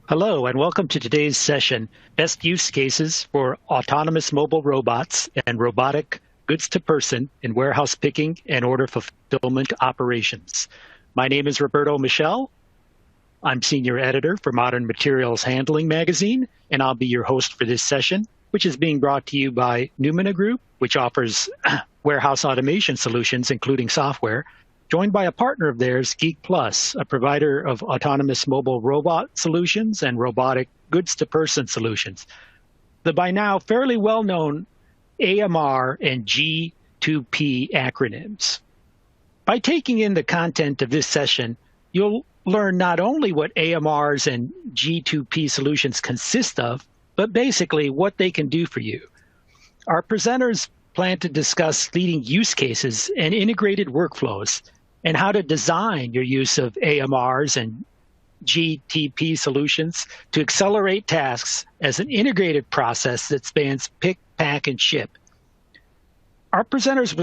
Hello, and welcome to today's session, Best Use Cases for Autonomous Mobile Robots and Robotic Goods to Person in Warehouse Picking and Order Fulfillment Operations. My name is Roberto Michel. I'm Senior Editor for Modern Materials Handling magazine, and I'll be your host for this session, which is being brought to you by Numina Group, which offers warehouse automation solutions, including software, joined by a partner of theirs, Geekplus, a provider of autonomous mobile robot solutions and robotic goods-to-person solutions. The by now fairly well-known AMR and G2P acronyms. By taking in the content of this session, you'll learn not only what AMRs and G2P solutions consist of, but basically what they can do for you. Our presenters plan to discuss leading use cases and integrated workflows, and how to design your use of AMRs and G2P solutions to accelerate tasks as an integrated process that spans pick, pack, and ship. Our presenters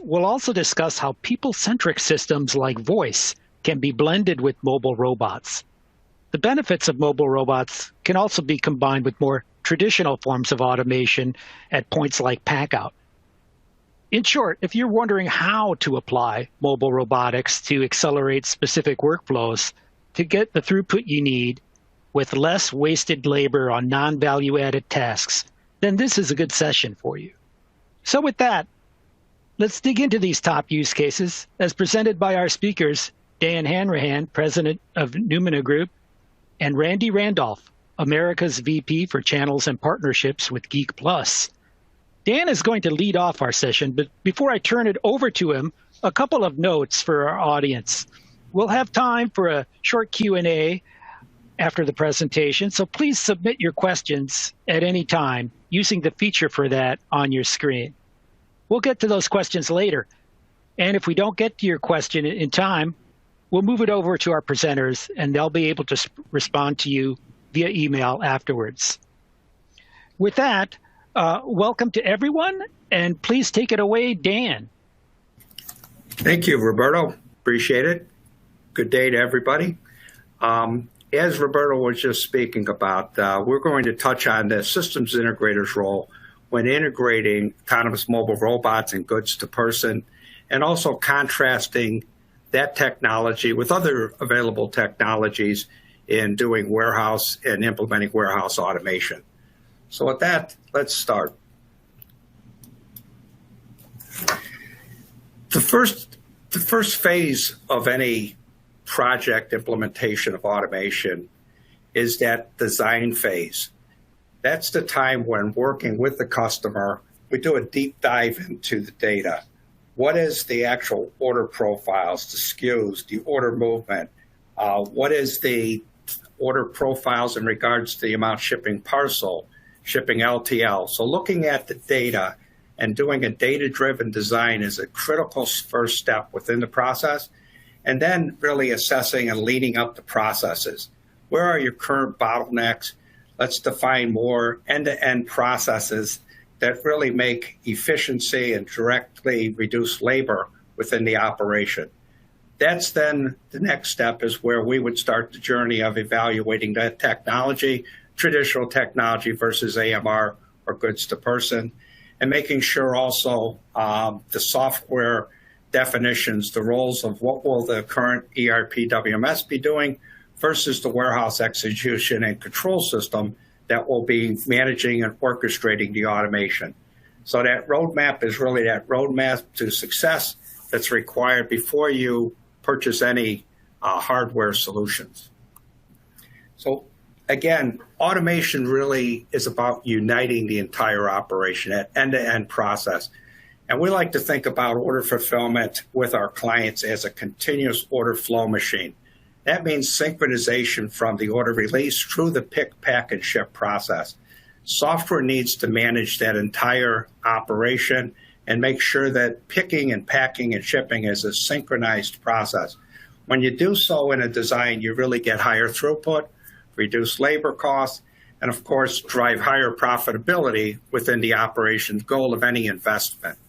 will also discuss how people-centric systems like voice can be blended with mobile robots. The benefits of mobile robots can also be combined with more traditional forms of automation at points like packout. In short, if you're wondering how to apply mobile robotics to accelerate specific workflows to get the throughput you need with less wasted labor on non-value-added tasks, then this is a good session for you. So with that, let's dig into these top use cases as presented by our speakers, Dan Hanrahan, President of Numina Group, and Randy Randolph, America's VP for Channels and Partnerships with Geekplus. Dan is going to lead off our session, but before I turn it over to him, a couple of notes for our audience. We'll have time for a short Q&A after the presentation, so please submit your questions at any time using the feature for that on your screen. We'll get to those questions later, and if we don't get to your question in time, we'll move it over to our presenters, and they'll be able to respond to you via email afterwards. With that, welcome to everyone, and please take it away, Dan. Thank you, Roberto. Appreciate it. Good day to everybody. As Roberto was just speaking about, we're going to touch on the systems integrator's role when integrating autonomous mobile robots and goods to person, and also contrasting that technology with other available technologies in doing warehouse and implementing warehouse automation. So with that, let's start. The first phase of any project implementation of automation is that design phase. That's the time when working with the customer, we do a deep dive into the data. What is the actual order profiles, the SKUs, the order movement? What is the order profiles in regards to the amount shipping parcel, shipping LTL. So looking at the data and doing a data-driven design is a critical first step within the process. And then really assessing and leading up the processes. Where are your current bottlenecks? Let's define more end-to-end processes that really make efficiency and directly reduce labor within the operation. That's then the next step is where we would start the journey of evaluating that technology, traditional technology versus AMR or goods to person, and making sure also the software definitions, the roles of what will the current ERP WMS be doing versus the warehouse execution and control system that will be managing and orchestrating the automation. So that roadmap is really that roadmap to success that's required before you purchase any hardware solutions. So again, automation really is about uniting the entire operation, that end-to-end process. And we like to think about order fulfillment with our clients as a continuous order flow machine. That means synchronization from the order release through the pick, pack, and ship process. Software needs to manage that entire operation and make sure that picking and packing and shipping is a synchronized process. When you do so in a design, you really get higher throughput, reduce labor costs, and of course, drive higher profitability within the operations goal of any investment.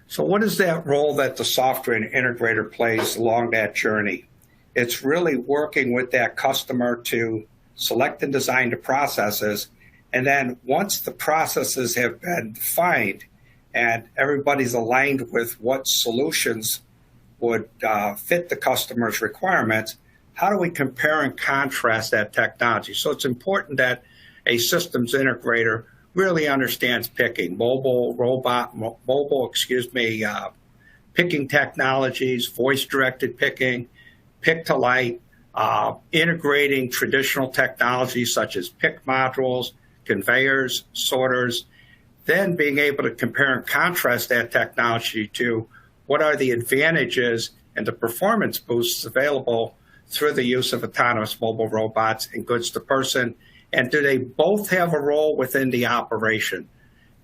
So what is that role that the software and integrator plays along that journey? It's really working with that customer to select and design the processes. And then once the processes have been defined and everybody's aligned with what solutions would fit the customer's requirements, how do we compare and contrast that technology? So it's important that a systems integrator really understands picking, picking technologies, voice-directed picking, pick-to-light, integrating traditional technologies such as pick modules, conveyors, sorters, then being able to compare and contrast that technology to what are the advantages and the performance boosts available through the use of autonomous mobile robots and goods to person, and do they both have a role within the operation?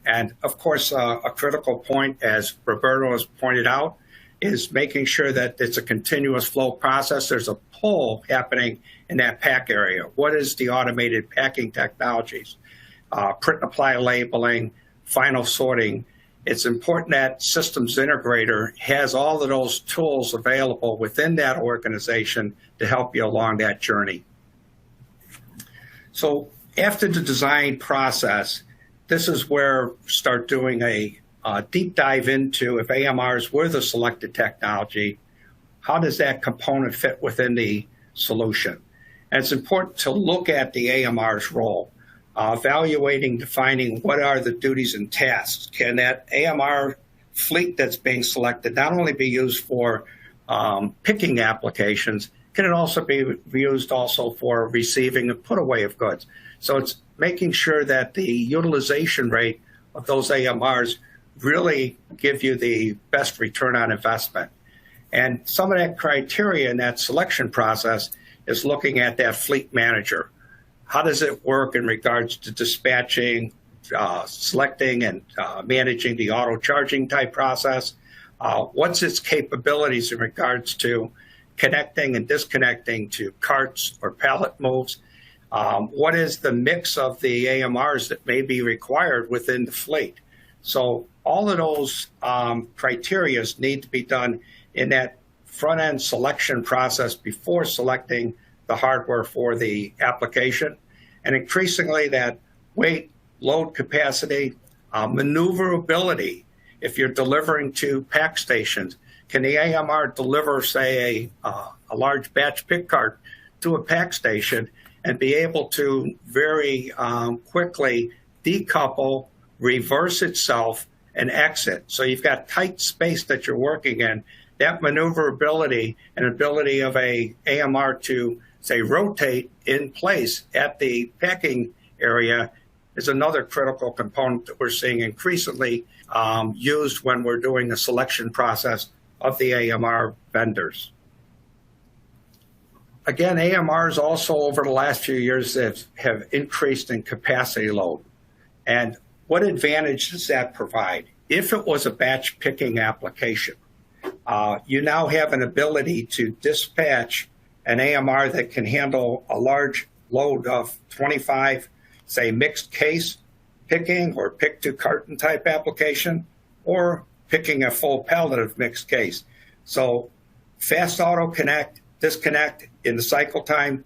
And of course, a critical point, as Roberto has pointed out, is making sure that it's a continuous flow process. There's a pull happening in that pack area. What is the automated packing technologies? Print and apply labeling, final sorting. It's important that systems integrator has all of those tools available within that organization to help you along that journey. So after the design process, this is where start doing a deep dive into, if AMRs were the selected technology, how does that component fit within the solution? And it's important to look at the AMR's role, evaluating, defining what are the duties and tasks. Can that AMR fleet that's being selected not only be used for picking applications, can it also be used also for receiving and put away of goods? So it's making sure that the utilization rate of those AMRs really give you the best return on investment. And some of that criteria in that selection process is looking at that fleet manager. How does it work in regards to dispatching, selecting and managing the auto charging type process? What's its capabilities in regards to connecting and disconnecting to carts or pallet moves? What is the mix of the AMRs that may be required within the fleet? So all of those criteria need to be done in that front-end selection process before selecting the hardware for the application. And increasingly that weight, load capacity, maneuverability. If you're delivering to pack stations, can the AMR deliver, say, a large batch pick cart to a pack station and be able to very quickly decouple, reverse itself, and exit? So you've got tight space that you're working in. That maneuverability and ability of a AMR to, say, rotate in place at the packing area is another critical component that we're seeing increasingly used when we're doing a selection process of the AMR vendors. Again, AMRs also over the last few years have increased in capacity load. And what advantage does that provide? If it was a batch picking application, you now have an ability to dispatch an AMR that can handle a large load of 25, say, mixed case picking or pick to carton type application, or picking a full pallet of mixed case. So fast auto connect, disconnect in the cycle time,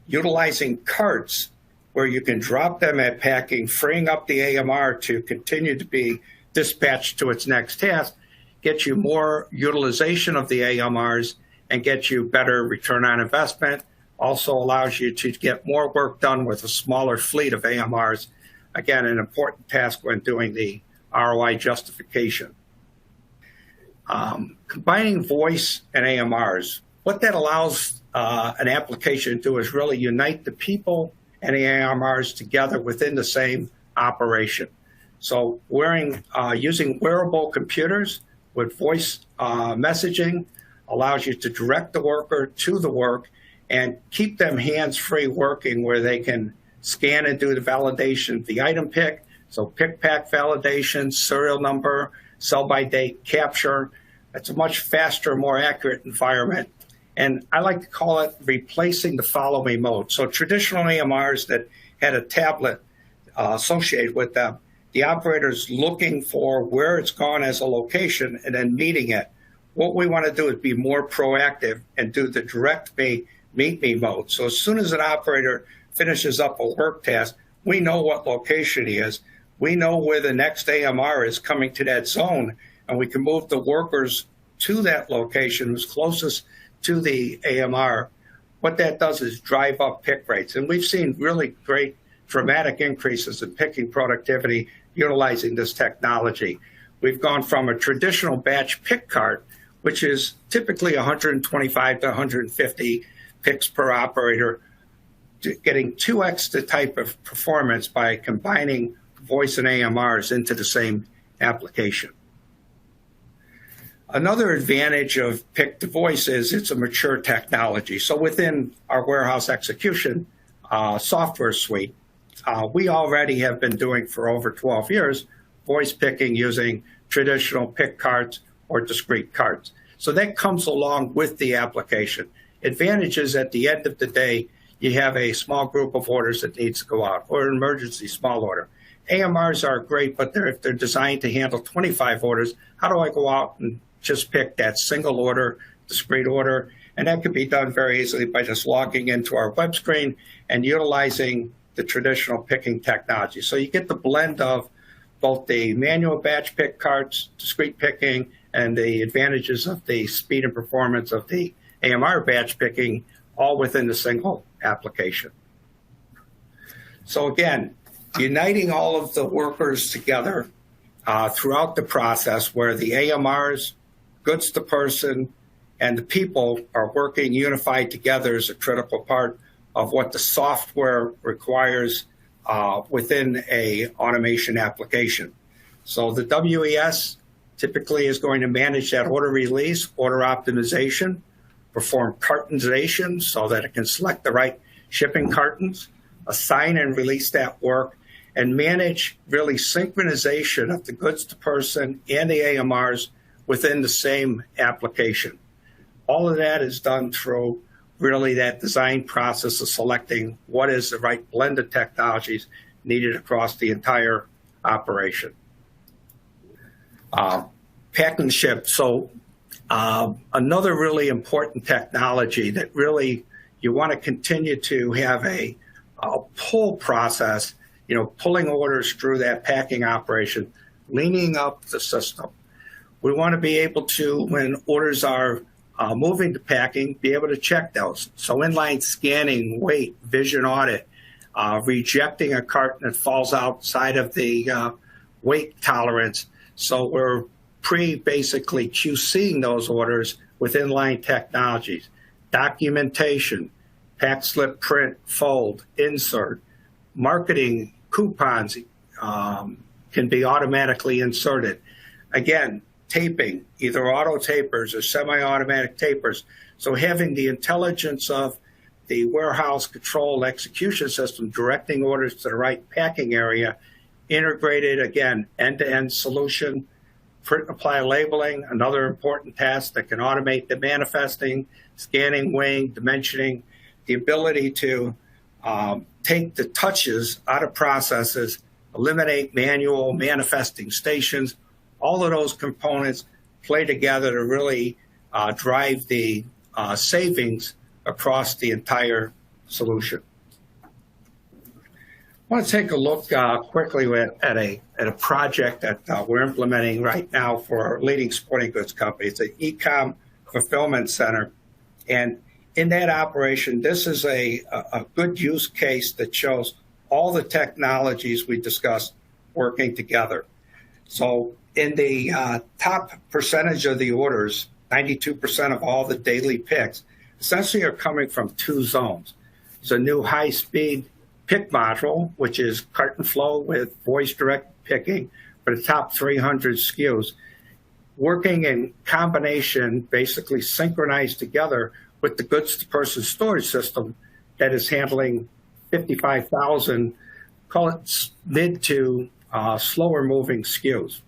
utilizing carts where you can drop them at packing, freeing up the AMR to continue to be dispatched to its next task, get you more utilization of the AMRs and get you better return on investment. Also allows you to get more work done with a smaller fleet of AMRs. Again, an important task when doing the ROI justification. Combining voice and AMRs, what that allows an application to do is really unite the people and the AMRs together within the same operation. So using wearable computers with voice messaging allows you to direct the worker to the work and keep them hands-free working where they can scan and do the validation of the item pick. So pick pack validation, serial number, sell-by date capture. It's a much faster, more accurate environment. And I like to call it replacing the follow me mode. So traditional AMRs that had a tablet associated with them, the operator's looking for where it's gone as a location and then meeting it. What we want to do is be more proactive and do the direct me, meet me mode. So as soon as an operator finishes up a work task, we know what location he is. We know where the next AMR is coming to that zone, and we can move the workers to that location who's closest to the AMR. What that does is drive up pick rates. And we've seen really great dramatic increases in picking productivity utilizing this technology. We've gone from a traditional batch pick cart, which is typically 125 to 150 picks per operator, to getting 2x the type of performance by combining voice and AMRs into the same application. Another advantage of pick to voice is it's a mature technology. So within our warehouse execution software suite, we already have been doing for over 12 years voice picking using traditional pick carts or discrete carts. So that comes along with the application. Advantages at the end of the day, you have a small group of orders that needs to go out, or an emergency small order. AMRs are great, but if they're designed to handle 25 orders, how do I go out and just pick that single order, discrete order? And that could be done very easily by just logging into our web screen and utilizing the traditional picking technology. So you get the blend of both the manual batch pick carts, discrete picking, and the advantages of the speed and performance of the AMR batch picking, all within the single application. So again, uniting all of the workers together throughout the process, where the AMRs, goods to person, and the people are working unified together, is a critical part of what the software requires within a automation application. So the WES typically is going to manage that order release, order optimization, perform cartonization so that it can select the right shipping cartons, assign and release that work, and manage really synchronization of the goods to person and the AMRs within the same application. All of that is done through really that design process of selecting what is the right blend of technologies needed across the entire operation. Pack and ship. So another really important technology that really you want to continue to have a pull process, pulling orders through that packing operation, leaning up the system. We want to be able to, when orders are moving to packing, be able to check those. So inline scanning, weight, vision audit, rejecting a carton that falls outside of the weight tolerance. So we're basically QCing those orders with inline technologies. Documentation, pack slip print, fold, insert, marketing coupons can be automatically inserted. Again, taping, either auto tapers or semi-automatic tapers. So having the intelligence of the warehouse control execution system directing orders to the right packing area, integrated, again, end-to-end solution, print and apply labeling, another important task that can automate the manifesting, scanning, weighing, dimensioning, the ability to take the touches out of processes, eliminate manual manifesting stations. All of those components play together to really drive the savings across the entire solution. I want to take a look quickly at a project that we're implementing right now for our leading sporting goods company. It's an e-com fulfillment center. And in that operation, this is a good use case that shows all the technologies we discussed working together. So in the top percentage of the orders, 92% of all the daily picks essentially are coming from two zones. It's a new high-speed pick module, which is carton flow with voice direct picking for the top 300 SKUs, working in combination, basically synchronized together with the goods-to-person storage system that is handling 55,000, call it mid to slower-moving SKUs.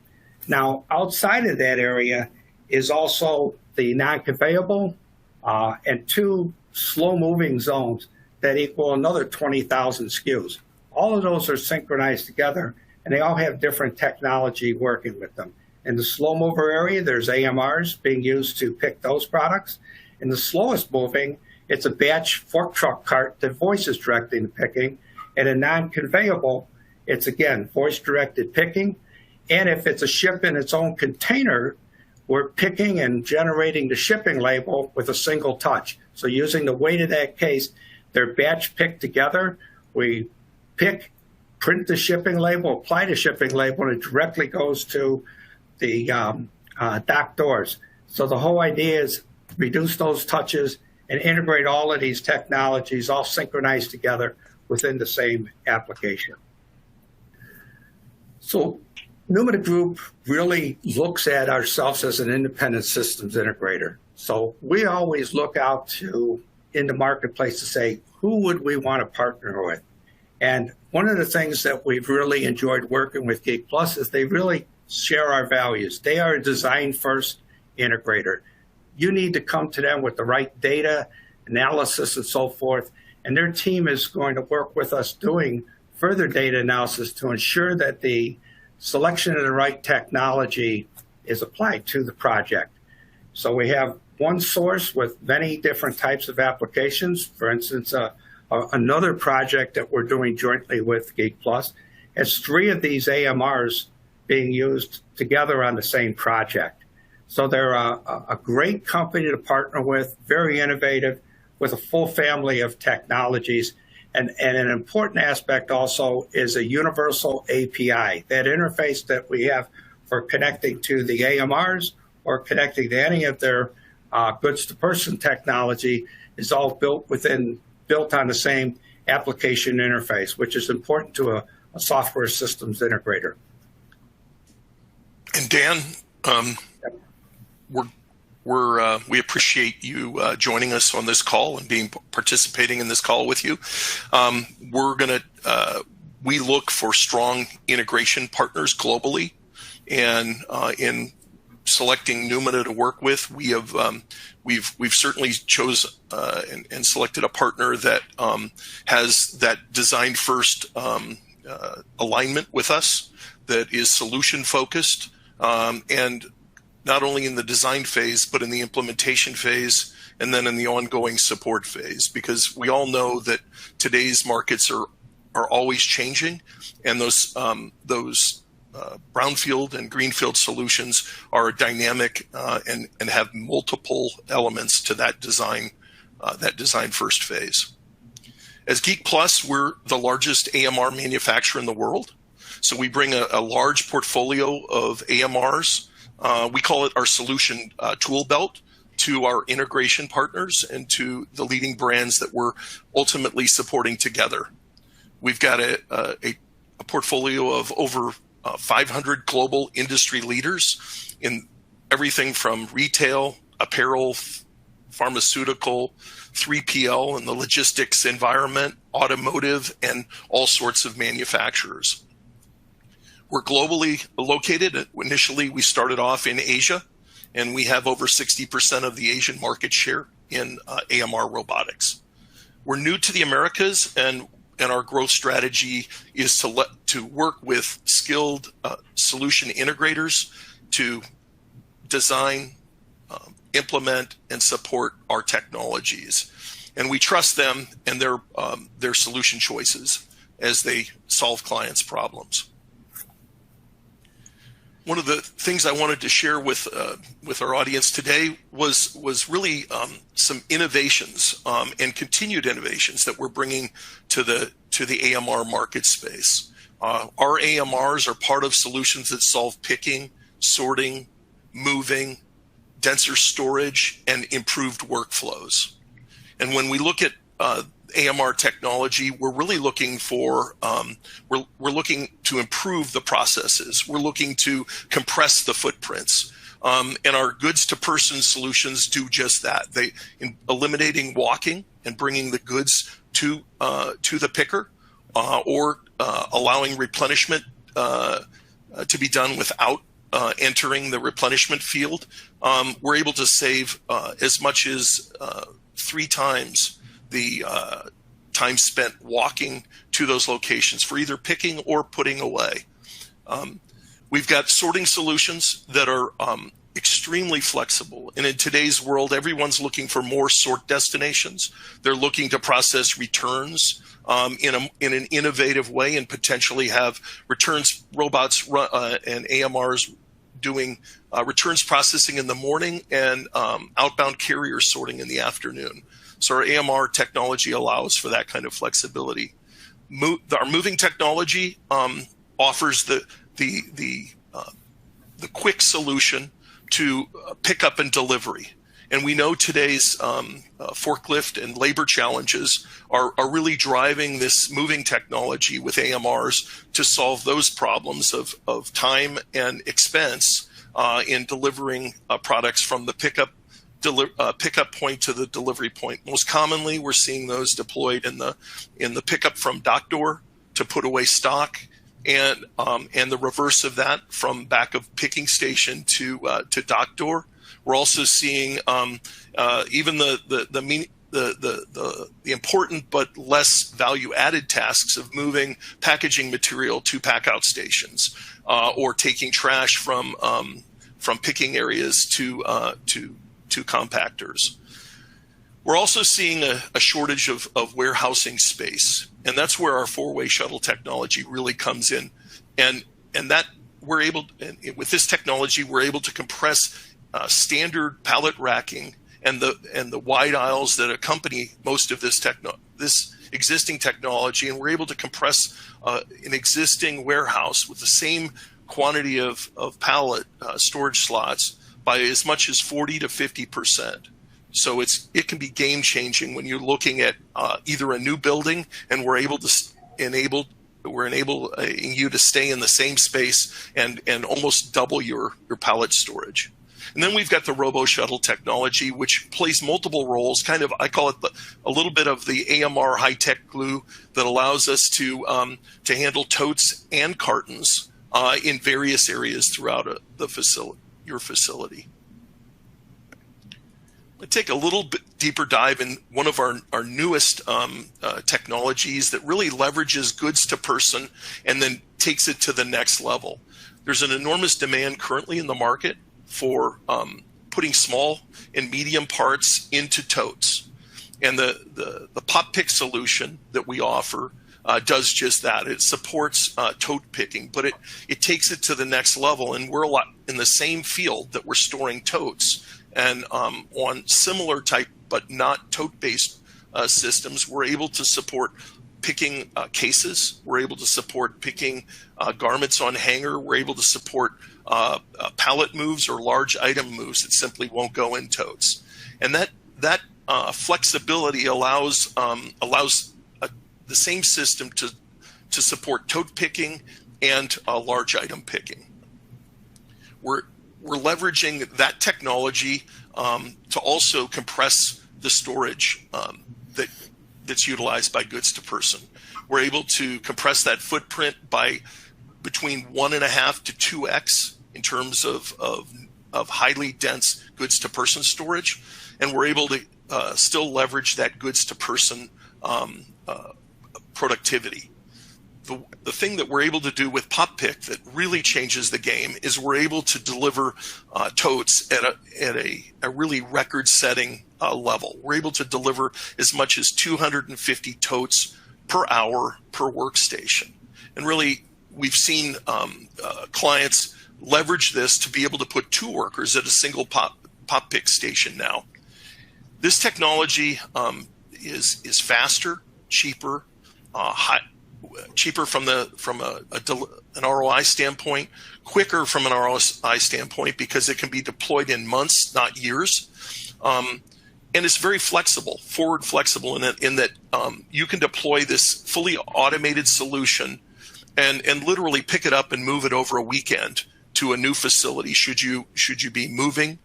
Now, outside of that area is also the non-conveyable and two slow-moving zones that equal another 20,000 SKUs. All of those are synchronized together, and they all have different technology working with them. In the slow mover area, there's AMRs being used to pick those products. In the slowest moving, it's a batch fork truck cart that voice is directing the picking. And in non-conveyable, it's again voice-directed picking. And if it's a ship in its own container, we're picking and generating the shipping label with a single touch. So using the weight of that case, they're batch picked together. We pick, print the shipping label, apply the shipping label, and it directly goes to the dock doors. So the whole idea is reduce those touches and integrate all of these technologies all synchronized together within the same application. So Numina Group really looks at ourselves as an independent systems integrator. So we always look out to in the marketplace to say, who would we want to partner with? And one of the things that we've really enjoyed working with Geekplus is they really share our values. They are a design-first integrator. You need to come to them with the right data, analysis, and so forth. And their team is going to work with us doing further data analysis to ensure that the selection of the right technology is applied to the project. So we have one source with many different types of applications. For instance, another project that we're doing jointly with Geekplus has 3 of these AMRs being used together on the same project. So they're a great company to partner with, very innovative, with a full family of technologies. And an important aspect also is a universal API, that interface that we have for connecting to the AMRs or connecting to any of their goods-to-person technology is all built on the same application interface, which is important to a software systems integrator. And Dan, we appreciate you joining us on this call and participating in this call with you. We look for strong integration partners globally, and in selecting Numina to work with, we've certainly chose and selected a partner that has that design first alignment with us, that is solution focused, and not only in the design phase, but in the implementation phase, and then in the ongoing support phase, because we all know that today's markets are always changing, and those brownfield and greenfield solutions are dynamic and have multiple elements to that design first phase. As Geekplus, we're the largest AMR manufacturer in the world, so we bring a large portfolio of AMRs. We call it our solution tool belt to our integration partners and to the leading brands that we're ultimately supporting together. We've got a portfolio of over 500 global industry leaders in everything from retail, apparel, pharmaceutical, 3PL, and the logistics environment, automotive, and all sorts of manufacturers. We're globally located. Initially, we started off in Asia, and we have over 60% of the Asian market share in AMR robotics. We're new to the Americas, and our growth strategy is to work with skilled solution integrators to design, implement, and support our technologies. And we trust them and their solution choices as they solve clients' problems. One of the things I wanted to share with our audience today was really some innovations and continued innovations that we're bringing to the AMR market space. Our AMRs are part of solutions that solve picking, sorting, moving, denser storage, and improved workflows. And when we look at AMR technology, we're really looking for we're looking to improve the processes. We're looking to compress the footprints, and our goods to person solutions do just that. Eliminating walking and bringing the goods to the picker, or allowing replenishment to be done without entering the replenishment field. We're able to save as much as 3 times the time spent walking to those locations for either picking or putting away. We've got sorting solutions that are extremely flexible. And in today's world, everyone's looking for more sort destinations. They're looking to process returns in an innovative way and potentially have returns robots and AMRs doing returns processing in the morning and outbound carrier sorting in the afternoon. So our AMR technology allows for that kind of flexibility. Our moving technology offers the quick solution to pickup and delivery. And we know today's forklift and labor challenges are really driving this moving technology with AMRs to solve those problems of time and expense in delivering products from the pickup point to the delivery point. Most commonly, we're seeing those deployed in the pickup from dock door to put away stock, and the reverse of that from back of picking station to dock door. We're also seeing even the important but less value-added tasks of moving packaging material to pack-out stations or taking trash from picking areas to compactors. We're also seeing a shortage of warehousing space, and that's where our four-way shuttle technology really comes in. And that we're able, with this technology, we're able to compress standard pallet racking and the wide aisles that accompany most of this existing technology, and we're able to compress an existing warehouse with the same quantity of pallet storage slots by as much as 40 to 50%. So it can be game changing when you're looking at either a new building and we're able to enabling you to stay in the same space and almost double your pallet storage. And then we've got the Robo Shuttle technology, which plays multiple roles. Kind of, I call it a little bit of the AMR high-tech glue that allows us to handle totes and cartons in various areas throughout your facility. Let's take a little bit deeper dive in one of our newest technologies that really leverages goods to person and then takes it to the next level. There's an enormous demand currently in the market for putting small and medium parts into totes. And the pop pick solution that we offer does just that. It supports tote picking, but it takes it to the next level. And we're a lot in the same field that we're storing totes. And on similar type but not tote-based systems, we're able to support picking cases. We're able to support picking garments on hanger. We're able to support pallet moves or large item moves that simply won't go in totes. And that flexibility allows the same system to support tote picking and large item picking. We're leveraging that technology to also compress the storage that's utilized by goods to person. We're able to compress that footprint by between 1.5 to 2x in terms of highly dense goods to person storage, and we're able to still leverage that goods to person productivity. The thing that we're able to do with Pop Pick that really changes the game is we're able to deliver totes at a really record-setting level. We're able to deliver as much as 250 totes per hour per workstation. And really, we've seen clients leverage this to be able to put 2 workers at a single Pop Pick station now. This technology is faster, cheaper, cheaper from an ROI standpoint, quicker from an ROI standpoint because it can be deployed in months, not years, and it's very flexible, forward flexible in that you can deploy this fully automated solution and literally pick it up and move it over a weekend to a new facility. Should you be moving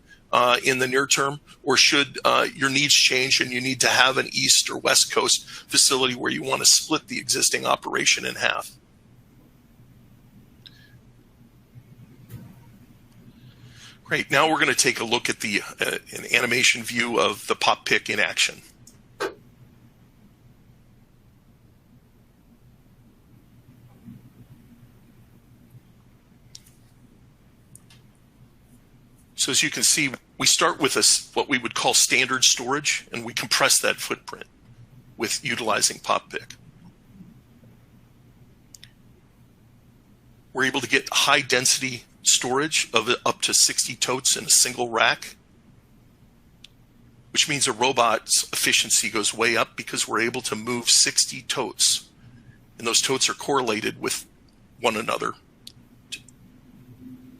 in the near term, or should your needs change and you need to have an East or West Coast facility where you want to split the existing operation in half? Great. Now we're going to take a look at an animation view of the Pop Pick in action. So as you can see, we start with what we would call standard storage, and we compress that footprint with utilizing PopPick. We're able to get high density storage of up to 60 totes in a single rack, which means a robot's efficiency goes way up because we're able to move 60 totes. And those totes are correlated with one another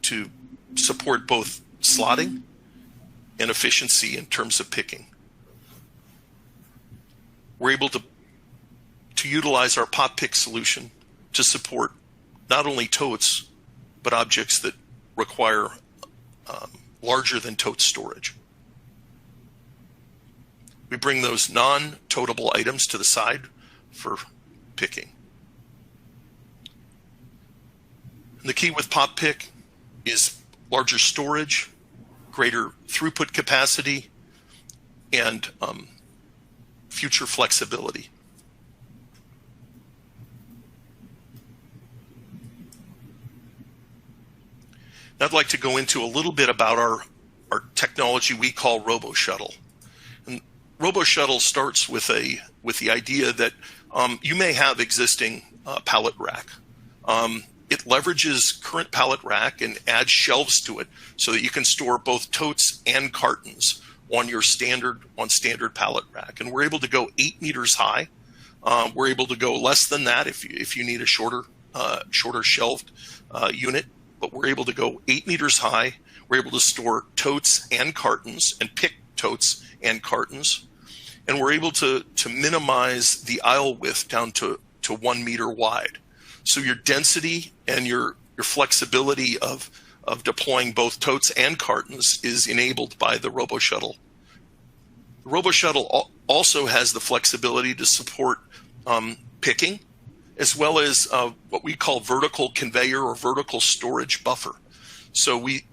to support both slotting and efficiency in terms of picking. We're able to utilize our PopPick solution to support not only totes, but objects that require larger than tote storage. We bring those non-totable items to the side for picking. And the key with PopPick is larger storage, greater throughput capacity, and future flexibility. Now I'd like to go into a little bit about our technology we call RoboShuttle. And RoboShuttle starts with the idea that you may have existing pallet rack. It leverages current pallet rack and adds shelves to it so that you can store both totes and cartons on your standard pallet rack. And we're able to go 8 meters high. We're able to go less than that if you need a shorter shelved unit. But we're able to go 8 meters high. We're able to store totes and cartons and pick totes and cartons. And we're able to minimize the aisle width down to 1 meter wide. So your density and your flexibility of deploying both totes and cartons is enabled by the RoboShuttle. The RoboShuttle also has the flexibility to support picking, as well as what we call vertical conveyor or vertical storage buffer. So we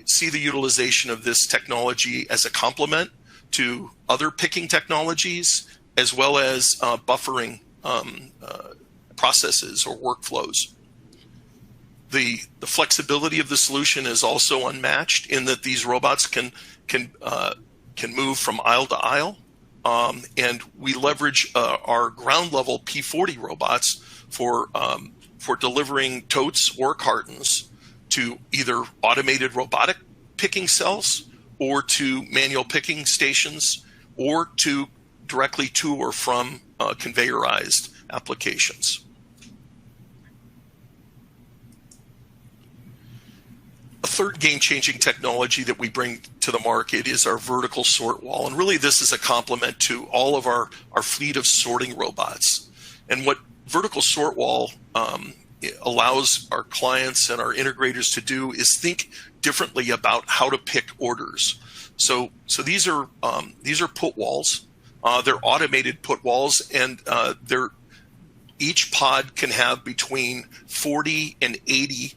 see the utilization of this technology as a complement to other picking technologies, as well as buffering processes or workflows. The flexibility of the solution is also unmatched in that these robots can move from aisle to aisle, and we leverage our ground level P40 robots for delivering totes or cartons to either automated robotic picking cells or to manual picking stations or directly to or from conveyorized applications. A third game-changing technology that we bring to the market is our vertical sort wall. And really this is a complement to all of our fleet of sorting robots. And what vertical sort wall allows our clients and our integrators to do is think differently about how to pick orders. So these are put walls. They're automated put walls, and each pod can have between 40 and 80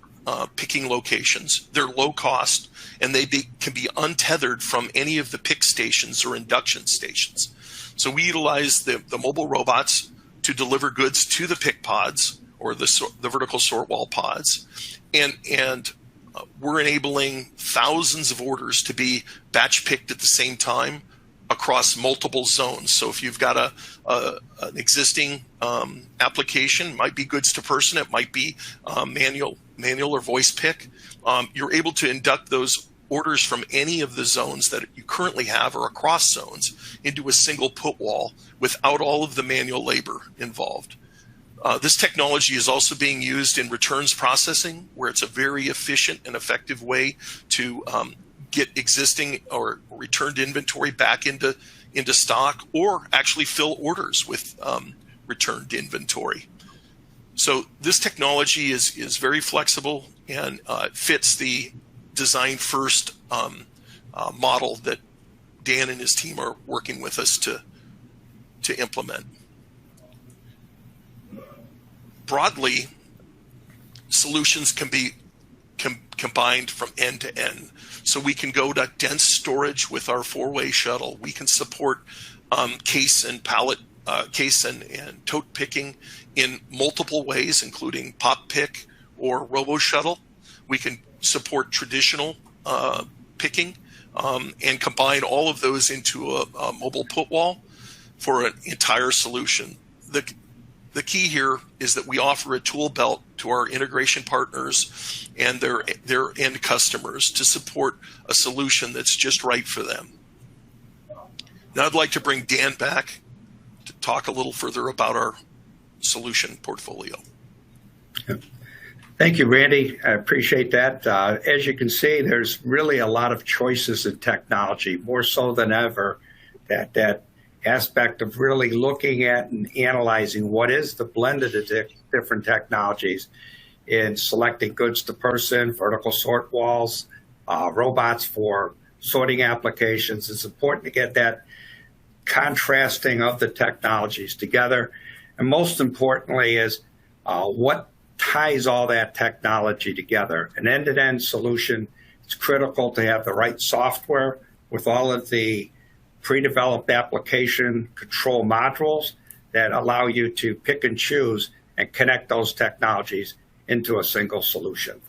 picking locations. They're low cost, and they can be untethered from any of the pick stations or induction stations. So we utilize the mobile robots to deliver goods to the pick pods or the vertical sort wall pods, and we're enabling thousands of orders to be batch picked at the same time across multiple zones. So if you've got an existing application, it might be goods to person, it might be manual or voice pick, you're able to induct those orders from any of the zones that you currently have or across zones into a single put wall without all of the manual labor involved. This technology is also being used in returns processing, where it's a very efficient and effective way to get existing or returned inventory back into stock, or actually fill orders with returned inventory. So this technology is very flexible, and it fits the design first model that Dan and his team are working with us to implement. Broadly, solutions can be combined from end to end. So we can go to dense storage with our 4-way shuttle. We can support case and pallet, case and tote picking in multiple ways, including PopPick or RoboShuttle. We can support traditional picking, and combine all of those into a mobile put wall for an entire solution. The key here is that we offer a tool belt to our integration partners and their end customers to support a solution that's just right for them. Now I'd like to bring Dan back to talk a little further about our solution portfolio. Thank you, Randy. I appreciate that. As you can see, there's really a lot of choices in technology, more so than ever, that aspect of really looking at and analyzing what is the blend of the different technologies in selecting goods to person, vertical sort walls, robots for sorting applications. It's important to get that contrasting of the technologies together. And most importantly is what ties all that technology together. An end-to-end solution, it's critical to have the right software with all of the pre-developed application control modules that allow you to pick and choose and connect those technologies into a single solution.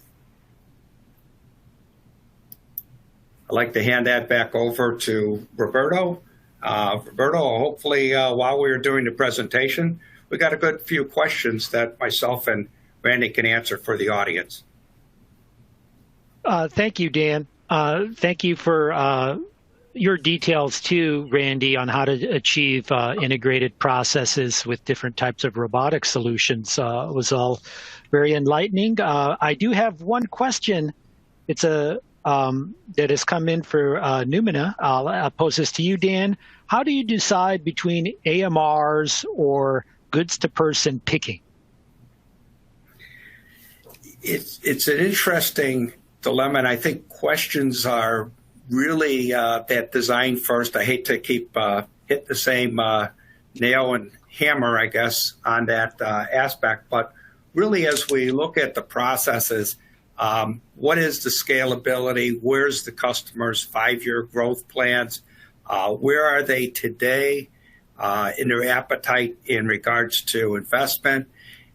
I'd like to hand that back over to Roberto. Roberto, hopefully while we were doing the presentation, we got a good few questions that myself and Randy can answer for the audience. Thank you, Dan. Thank you for your details too, Randy, on how to achieve integrated processes with different types of robotic solutions. It was all very enlightening. I do have one question. It's that has come in for Numina. I'll pose this to you, Dan. How do you decide between AMRs or goods-to-person picking? It's an interesting dilemma, and I think questions are really that design first. I hate to keep hit the same nail and hammer, I guess, on that aspect, but really as we look at the processes, what is the scalability? Where's the customer's 5-year growth plans? Where are they today in their appetite in regards to investment?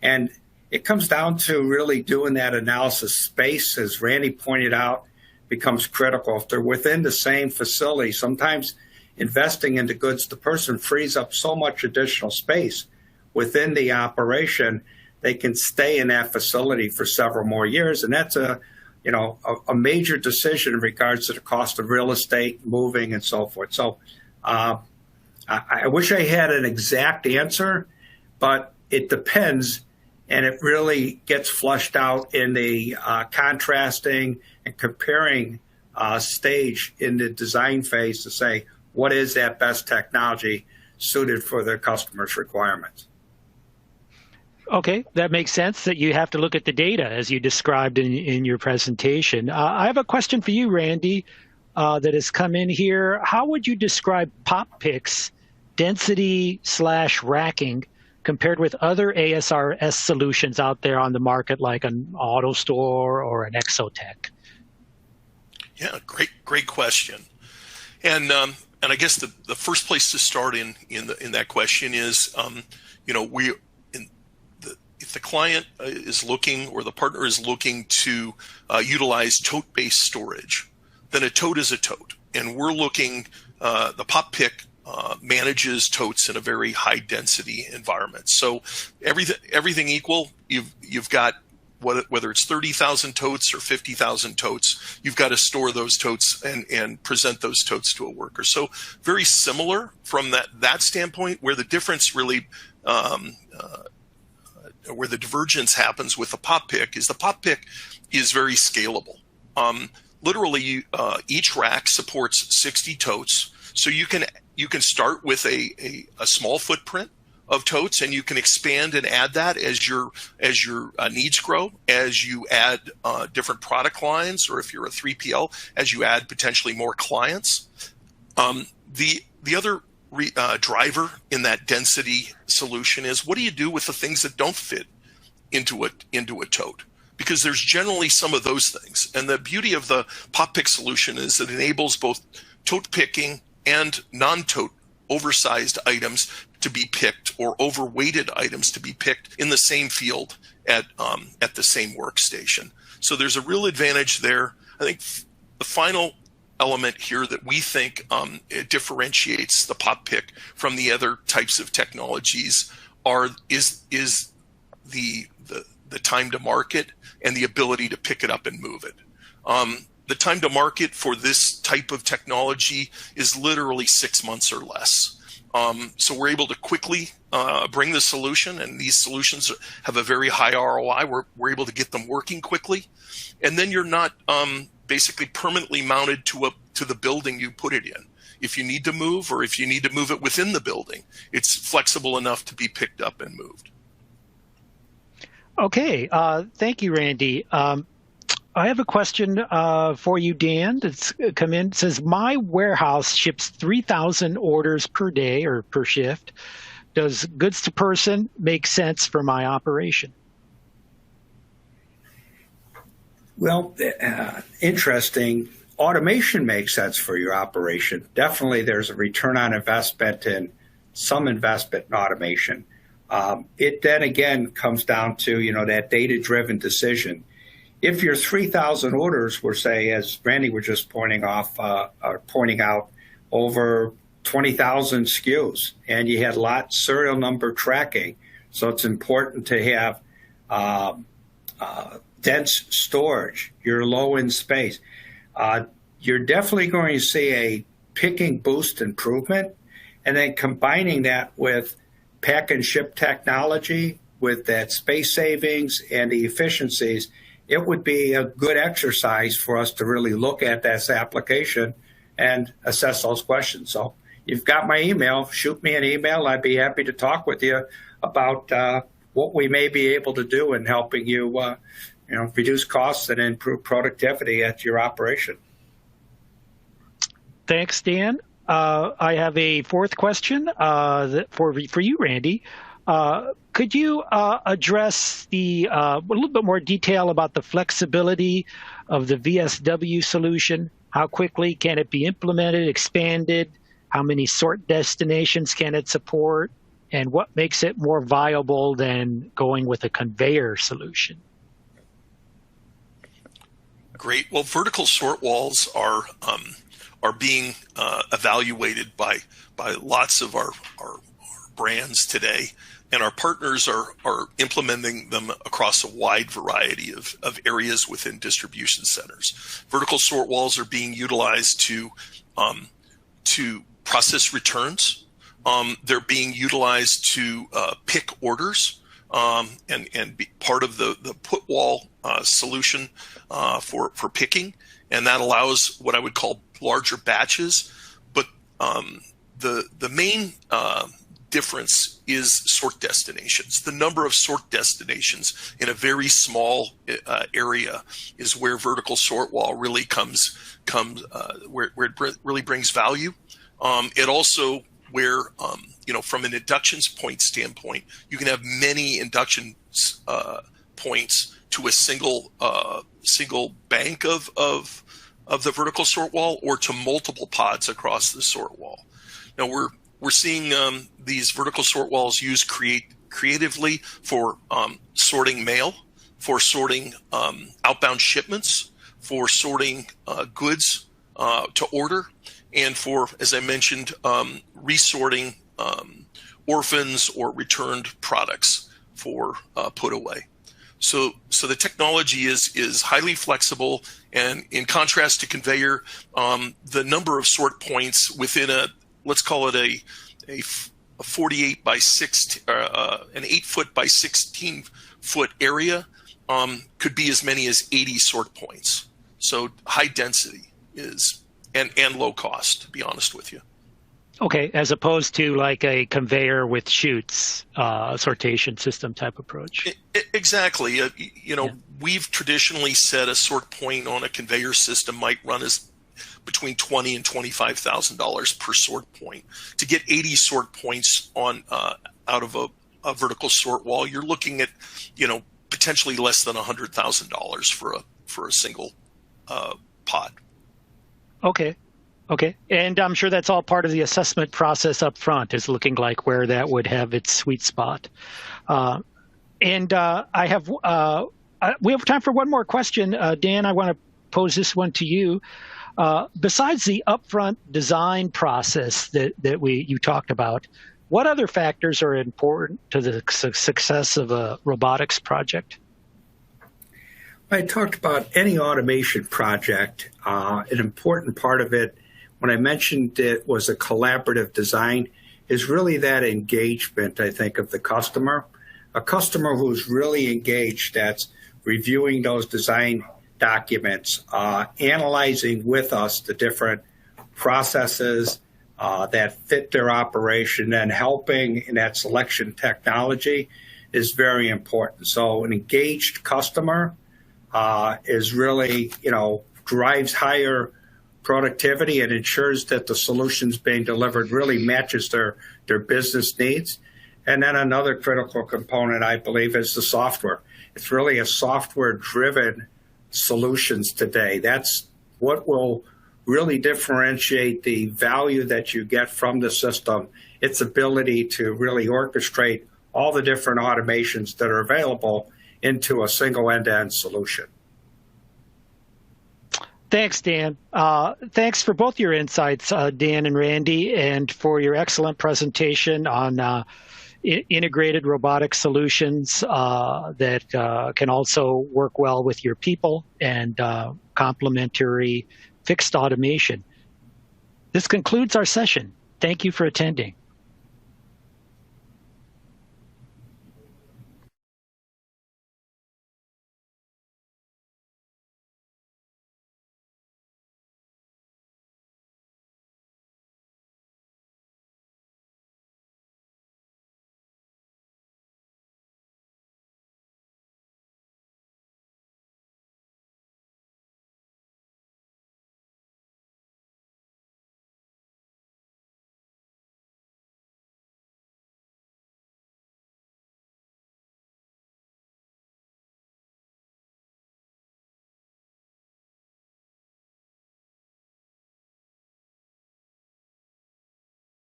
And it comes down to really doing that analysis. Space, as Randy pointed out, becomes critical. If they're within the same facility, sometimes investing into goods to person frees up so much additional space within the operation, they can stay in that facility for several more years. And that's a major decision in regards to the cost of real estate, moving, and so forth. So I wish I had an exact answer, but it depends. And it really gets flushed out in the contrasting and comparing stage in the design phase to say, what is that best technology suited for their customers' requirements? Okay, that makes sense that you have to look at the data as you described in your presentation. I have a question for you, Randy, that has come in here. How would you describe pop picks, density/racking, compared with other ASRS solutions out there on the market, like an AutoStore or an Exotech? Yeah, great question. And I guess the first place to start in that question is, if the client is looking or the partner is looking to utilize tote-based storage, then a tote is a tote, and we're looking. The pop pick manages totes in a very high density environment. So everything equal, you've got whether it's 30,000 totes or 50,000 totes, you've got to store those totes and present those totes to a worker. So very similar from that standpoint, where the difference really, where the divergence happens with the pop pick is very scalable. Literally, each rack supports 60 totes, so you can start with a small footprint of totes, and you can expand and add that as your needs grow, as you add different product lines, or if you're a 3PL, as you add potentially more clients. The other driver in that density solution is, what do you do with the things that don't fit into a tote? Because there's generally some of those things. And the beauty of the pop pick solution is it enables both tote picking and non-tote oversized items to be picked, or overweighted items to be picked in the same field at the same workstation. So there's a real advantage there. I think the final element here that we think it differentiates the pop pick from the other types of technologies is the time to market and the ability to pick it up and move it. The time to market for this type of technology is literally 6 months or less. So we're able to quickly bring the solution, and these solutions have a very high ROI. We're able to get them working quickly, and then you're not basically permanently mounted to the building you put it in. If you need to move, or if you need to move it within the building, it's flexible enough to be picked up and moved. Okay, thank you, Randy. I have a question for you, Dan. That's come in. It says, my warehouse ships 3,000 orders per day or per shift. Does goods to person make sense for my operation? Well, interesting. Automation makes sense for your operation. Definitely there's a return on investment and some investment in automation. It then again comes down to, that data-driven decision. If your 3,000 orders were, say, as Randy was just pointing out, over 20,000 SKUs, and you had serial number tracking, so it's important to have dense storage, you're low in space, you're definitely going to see a picking boost improvement, and then combining that with pack and ship technology, with that space savings and the efficiencies, it would be a good exercise for us to really look at this application and assess those questions. So you've got my email. Shoot me an email. I'd be happy to talk with you about what we may be able to do in helping you, reduce costs and improve productivity at your operation. Thanks, Dan. I have a fourth question for you, Randy. Could you address a little bit more detail about the flexibility of the VSW solution? How quickly can it be implemented, expanded? How many sort destinations can it support? And what makes it more viable than going with a conveyor solution? Great. Well, vertical sort walls are being evaluated by lots of our brands today. And our partners are implementing them across a wide variety of areas within distribution centers. Vertical sort walls are being utilized to process returns. They're being utilized to pick orders and be part of the put wall solution for picking. And that allows what I would call larger batches. But the main difference is sort destinations. The number of sort destinations in a very small area is where vertical sort wall really comes where it really brings value. It also where from an inductions point standpoint, you can have many induction points to a single bank of the vertical sort wall, or to multiple pods across the sort wall. Now we're seeing these vertical sort walls used creatively for sorting mail, for sorting outbound shipments, for sorting goods to order, and for, as I mentioned, resorting orphans or returned products for put away. So the technology is highly flexible, and in contrast to conveyor, the number of sort points within let's call it a 48 by 6, an 8 foot by 16 foot area could be as many as 80 sort points. So high density is and low cost, to be honest with you. Okay, as opposed to like a conveyor with chutes, sortation system type approach. Exactly. We've traditionally said a sort point on a conveyor system might run as between $20,000 and $25,000 per sort point. To get 80 sort points on out of a vertical sort wall, you're looking at potentially less than $100,000 for a single pod. Okay, and I'm sure that's all part of the assessment process up front, is looking like where that would have its sweet spot. We have time for one more question. Dan, I want to pose this one to you. Besides the upfront design process that you talked about, what other factors are important to the success of a robotics project? I talked about any automation project. An important part of it, when I mentioned it was a collaborative design, is really that engagement, I think, of the customer. A customer who's really engaged, that's reviewing those design documents, analyzing with us the different processes that fit their operation, and helping in that selection technology is very important. So an engaged customer is really, drives higher productivity and ensures that the solutions being delivered really matches their business needs. And then another critical component, I believe, is the software. It's really a software-driven solutions today. That's what will really differentiate the value that you get from the system, its ability to really orchestrate all the different automations that are available into a single end-to-end solution. Thanks, Dan. Thanks for both your insights, Dan and Randy, and for your excellent presentation on integrated robotic solutions that can also work well with your people and complementary fixed automation. This concludes our session. Thank you for attending.